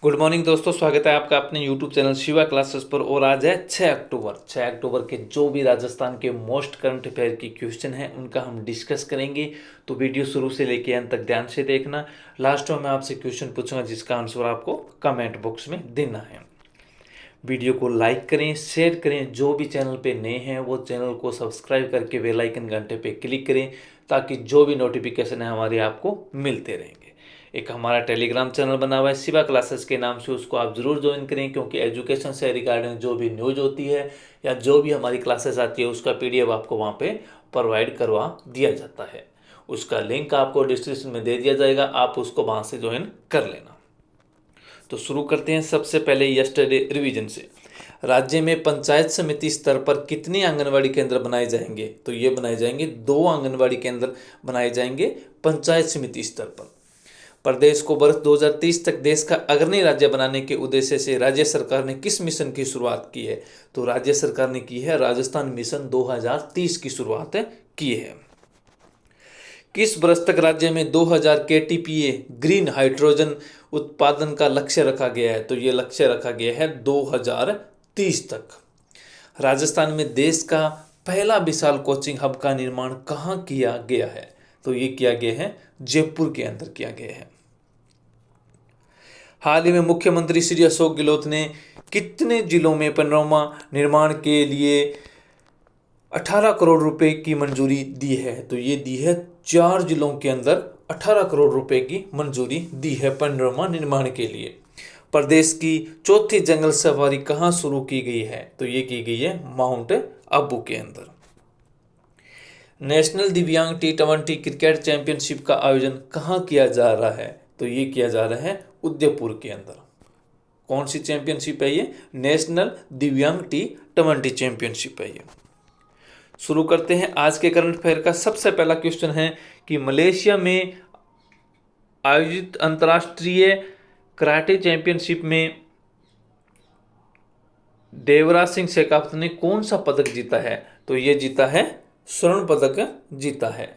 Good morning दोस्तों, स्वागत है आपका अपने यूट्यूब चैनल शिवा क्लासेस पर। और आज है 6 अक्टूबर। 6 अक्टूबर के जो भी राजस्थान के मोस्ट करंट अफेयर की क्वेश्चन है उनका हम डिस्कस करेंगे। तो वीडियो शुरू से लेके अंत तक ध्यान से देखना। लास्ट में मैं आपसे क्वेश्चन पूछूंगा जिसका आंसर आपको कमेंट बॉक्स में देना है। वीडियो को लाइक करें, शेयर करें। जो भी चैनल पे नए हैं वो चैनल को सब्सक्राइब करके बेल आइकन घंटे पे क्लिक करें ताकि जो भी नोटिफिकेशन है हमारे आपको मिलते रहेंगे। एक हमारा टेलीग्राम चैनल बना हुआ है शिवा क्लासेस के नाम से, उसको आप ज़रूर ज्वाइन करें क्योंकि एजुकेशन से रिगार्डिंग जो भी न्यूज होती है या जो भी हमारी क्लासेस आती है उसका पीडीएफ आपको वहाँ पे प्रोवाइड करवा दिया जाता है। उसका लिंक आपको डिस्क्रिप्शन में दे दिया जाएगा, आप उसको वहाँ से ज्वाइन कर लेना। तो शुरू करते हैं सबसे पहले यस्टरडे रिवीजन से। राज्य में पंचायत समिति स्तर पर कितने आंगनवाड़ी केंद्र बनाए जाएंगे? तो ये बनाए जाएंगे 2 आंगनवाड़ी केंद्र बनाए जाएंगे पंचायत समिति स्तर पर। प्रदेश को वर्ष 2030 तक देश का अग्रणी राज्य बनाने के उद्देश्य से राज्य सरकार ने किस मिशन की शुरुआत की है? तो राज्य सरकार ने की है राजस्थान मिशन 2030 की शुरुआत की है। किस वर्ष तक राज्य में 2000 केटीपीए ग्रीन हाइड्रोजन उत्पादन का लक्ष्य रखा गया है? तो ये लक्ष्य रखा गया है 2030 तक। राजस्थान में देश का पहला विशाल कोचिंग हब का निर्माण कहाँ किया गया है? तो ये किया गया है जयपुर के अंदर किया गया है। हाल ही में मुख्यमंत्री श्री अशोक गहलोत ने कितने जिलों में पैनोरमा निर्माण के लिए 18 करोड़ रुपए की मंजूरी दी है? तो ये दी है 4 जिलों के अंदर 18 करोड़ रुपए की मंजूरी दी है पैनोरमा निर्माण के लिए। प्रदेश की चौथी जंगल सफारी कहाँ शुरू की गई है? तो ये की गई है माउंट आबू के अंदर। नेशनल दिव्यांग T20 क्रिकेट चैंपियनशिप का आयोजन कहाँ किया जा रहा है? तो ये किया जा रहा है उदयपुर के अंदर। कौन सी चैंपियनशिप है ये? नेशनल दिव्यांग T20 चैंपियनशिप है ये। शुरू करते हैं आज के करंट अफेयर का। सबसे पहला क्वेश्चन है कि मलेशिया में आयोजित अंतर्राष्ट्रीय कराटे चैंपियनशिप में देवराज सिंह शेखावत ने कौन सा पदक जीता है? तो ये जीता है स्वर्ण पदक जीता है।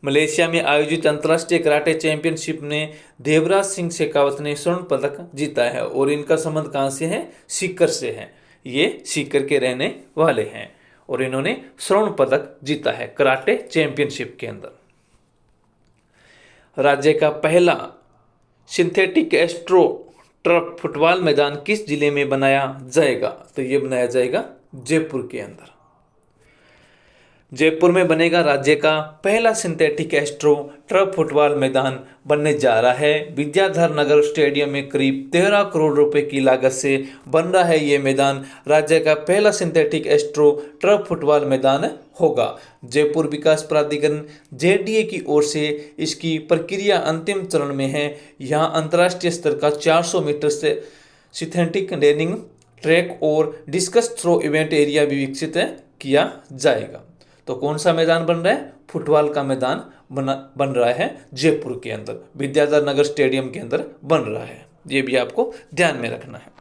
मलेशिया में आयोजित अंतर्राष्ट्रीय कराटे चैंपियनशिप में देवराज सिंह शेखावत ने स्वर्ण पदक जीता है। और इनका संबंध कहाँ से है? सीकर से है। ये सीकर के रहने वाले हैं और इन्होंने स्वर्ण पदक जीता है कराटे चैंपियनशिप के अंदर। राज्य का पहला सिंथेटिक एस्ट्रो टर्फ फुटबॉल मैदान किस जिले में बनाया जाएगा? तो ये बनाया जाएगा जयपुर के अंदर। जयपुर में बनेगा राज्य का पहला सिंथेटिक एस्ट्रो टर्फ फुटबॉल मैदान बनने जा रहा है। विद्याधर नगर स्टेडियम में करीब 13 करोड़ रुपए की लागत से बन रहा है ये मैदान। राज्य का पहला सिंथेटिक एस्ट्रो टर्फ फुटबॉल मैदान होगा। जयपुर विकास प्राधिकरण JDA की ओर से इसकी प्रक्रिया अंतिम चरण में है। यहाँ अंतर्राष्ट्रीय स्तर का 400 मीटर से सिंथेटिक रनिंग ट्रैक और डिस्कस थ्रो इवेंट एरिया भी विकसित किया जाएगा। तो कौन सा मैदान बन रहा है? फुटबॉल का मैदान बन रहा है जयपुर के अंदर, विद्याधर नगर स्टेडियम के अंदर बन रहा है। ये भी आपको ध्यान में रखना है।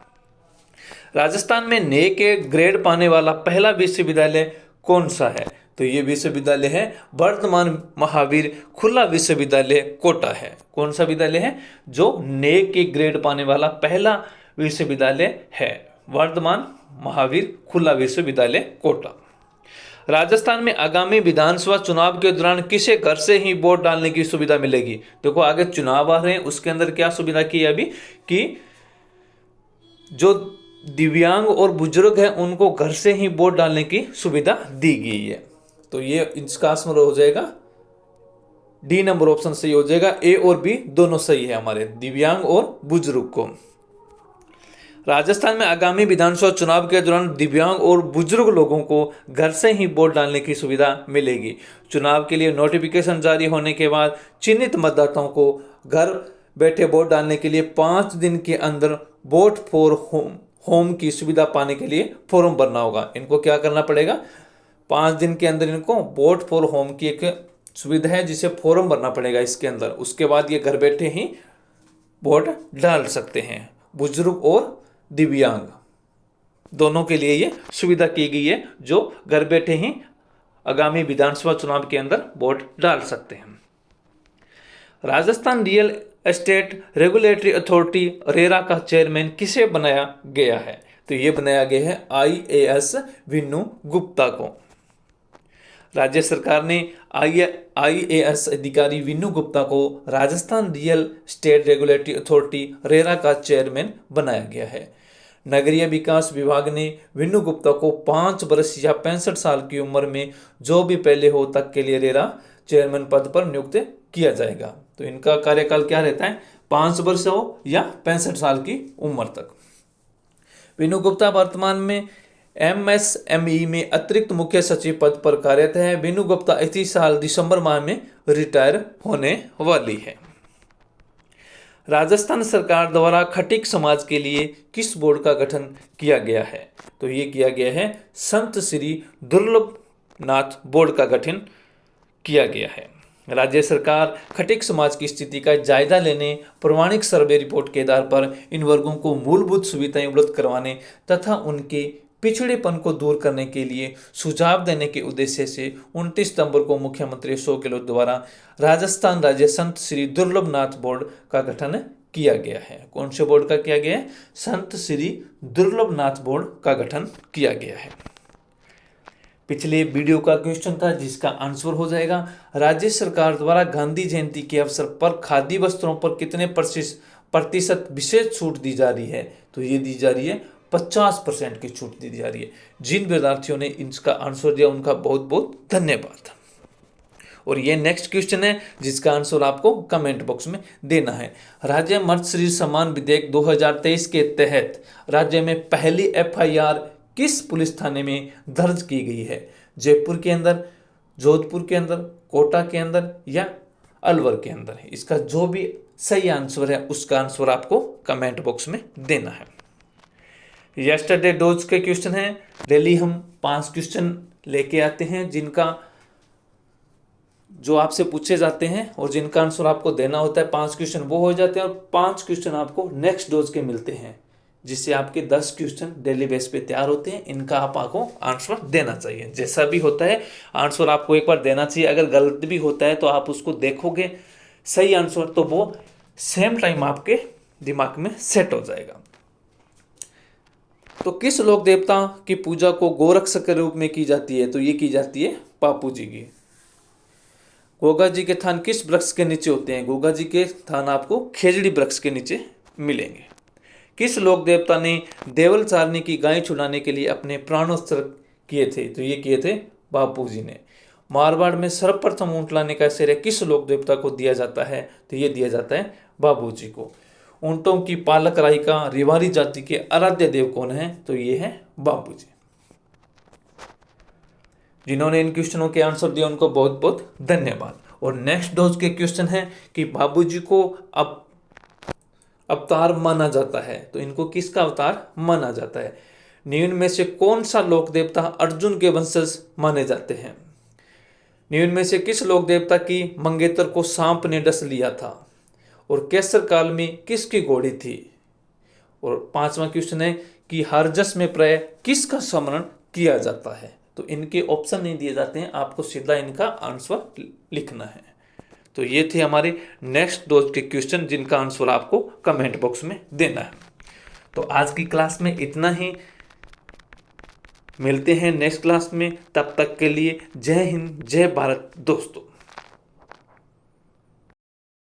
राजस्थान में NAC के ग्रेड पाने वाला पहला विश्वविद्यालय कौन सा है? तो ये विश्वविद्यालय है वर्धमान महावीर खुला विश्वविद्यालय कोटा है। कौन सा विद्यालय है जो NAC के ग्रेड पाने वाला पहला विश्वविद्यालय है? वर्धमान महावीर खुला विश्वविद्यालय कोटा। राजस्थान में आगामी विधानसभा चुनाव के दौरान किसे घर से ही वोट डालने की सुविधा मिलेगी? देखो आगे चुनाव आ रहे हैं, उसके अंदर क्या सुविधा की है अभी कि जो दिव्यांग और बुजुर्ग हैं उनको घर से ही वोट डालने की सुविधा दी गई है। तो ये इसका आंसर हो जाएगा D नंबर ऑप्शन सही हो जाएगा। A और B दोनों सही है हमारे, दिव्यांग और बुजुर्ग को। राजस्थान में आगामी विधानसभा चुनाव के दौरान दिव्यांग और बुजुर्ग लोगों को घर से ही वोट डालने की सुविधा मिलेगी। चुनाव के लिए नोटिफिकेशन जारी होने के बाद चिन्हित मतदाताओं को घर बैठे वोट डालने के लिए 5 दिन के अंदर वोट फॉर होम की सुविधा पाने के लिए फॉर्म भरना होगा। इनको क्या करना पड़ेगा? 5 दिन के अंदर इनको वोट फॉर होम की एक सुविधा है जिसे फॉर्म भरना पड़ेगा इसके अंदर। उसके बाद ये घर बैठे ही वोट डाल सकते हैं। बुजुर्ग और दिव्यांग दोनों के लिए ये सुविधा की गई है जो घर बैठे ही आगामी विधानसभा चुनाव के अंदर वोट डाल सकते हैं। Rajasthan real estate regulatory authority RERA का चेयरमैन किसे बनाया गया है? तो ये बनाया गया है IAS विनू गुप्ता को। राज्य सरकार ने IAS अधिकारी विनू गुप्ता को Rajasthan real estate regulatory authority RERA का चेयरमैन बनाया गया है। नगरीय विकास विभाग ने विनू गुप्ता को 5 वर्ष या 65 साल की उम्र में जो भी पहले हो तक के लिए रेरा चेयरमैन पद पर नियुक्त किया जाएगा। तो इनका कार्यकाल क्या रहता है? 5 वर्ष हो या 65 साल की उम्र तक। विनू गुप्ता वर्तमान में MSME में अतिरिक्त मुख्य सचिव पद पर कार्यरत है। विनू गुप्ता इसी साल दिसंबर माह में रिटायर होने वाली है। राजस्थान सरकार द्वारा खटीक समाज के लिए किस बोर्ड का गठन किया गया है? तो ये किया गया है संत श्री दुर्लभ नाथ बोर्ड का गठन किया गया है। राज्य सरकार खटीक समाज की स्थिति का जायजा लेने, प्रमाणिक सर्वे रिपोर्ट के आधार पर इन वर्गों को मूलभूत सुविधाएं उपलब्ध करवाने तथा उनके पिछड़ेपन को दूर करने के लिए सुझाव देने के उद्देश्य से 29 सितंबर को मुख्यमंत्री अशोक गहलोत द्वारा राजस्थान राज्य संत श्री दुर्लभ नाथ बोर्ड का गठन किया गया है। कौन से बोर्ड का किया गया है? संत श्री दुर्लभ नाथ बोर्ड का गठन किया गया है। पिछले वीडियो का क्वेश्चन था जिसका आंसर हो जाएगा, राज्य सरकार द्वारा गांधी जयंती के अवसर पर खादी वस्त्रों पर कितने प्रतिशत विशेष छूट दी जा रही है? तो ये दी जा रही है 50% की छूट दी जा रही है। जिन विद्यार्थियों ने इसका आंसर दिया उनका बहुत बहुत धन्यवाद। और ये नेक्स्ट क्वेश्चन है जिसका आंसर आपको कमेंट बॉक्स में देना है। राज्य मर्द शरीर सम्मान विधेयक 2023 के तहत राज्य में पहली FIR किस पुलिस थाने में दर्ज की गई है? जयपुर के अंदर, जोधपुर के अंदर, कोटा के अंदर या अलवर के अंदर? इसका जो भी सही आंसर है उसका आंसर आपको कमेंट बॉक्स में देना है। यस्टरडे डोज के क्वेश्चन है। डेली हम 5 क्वेश्चन लेके आते हैं जिनका जो आपसे पूछे जाते हैं और जिनका आंसर आपको देना होता है। 5 क्वेश्चन वो हो जाते हैं और 5 क्वेश्चन आपको नेक्स्ट डोज के मिलते हैं, जिससे आपके 10 क्वेश्चन डेली बेस पे तैयार होते हैं। इनका आपको आंसर देना चाहिए। जैसा भी होता है आंसर आपको एक बार देना चाहिए। अगर गलत भी होता है तो आप उसको देखोगे सही आंसर तो वो सेम टाइम आपके दिमाग में सेट हो जाएगा। तो किस लोक देवता की पूजा को गोरक्ष के रूप में की जाती है? तो ये की जाती है बापू जी की। गोगा जी के थान किस वृक्ष के नीचे होते हैं? गोगा जी के थान आपको खेजड़ी वृक्ष के नीचे मिलेंगे। किस लोक देवता ने देवल चारनी की गाय छुड़ाने के लिए अपने प्राणोत्सर्ग किए थे? तो ये किए थे बापू जी ने। मारवाड़ में सर्वप्रथम ऊंट लाने का श्रेय किस लोक देवता को दिया जाता है? तो ये दिया जाता है बाबू जी को। ऊंटों की पालक राइका रिवारी जाति के आराध्य देव कौन है? तो ये है बाबू जी। जिन्होंने इन क्वेश्चनों के आंसर दिया उनको बहुत बहुत धन्यवाद। और नेक्स्ट डोज के क्वेश्चन है कि बाबू जी को अब अवतार माना जाता है, तो इनको किसका अवतार माना जाता है? निम्न में से कौन सा लोक देवता अर्जुन के वंशज माने जाते हैं? निम्न में से किस लोक देवता की मंगेतर को सांप ने डस लिया था? और केसर काल में किसकी घोड़ी थी? और 5वां क्वेश्चन है कि हरजस में प्राय किसका स्मरण किया जाता है? तो इनके ऑप्शन नहीं दिए जाते हैं, आपको सीधा इनका आंसर लिखना है। तो ये थे हमारे नेक्स्ट डोज के क्वेश्चन जिनका आंसर आपको कमेंट बॉक्स में देना है। तो आज की क्लास में इतना ही। मिलते हैं नेक्स्ट क्लास में, तब तक के लिए जय हिंद जय भारत दोस्तों।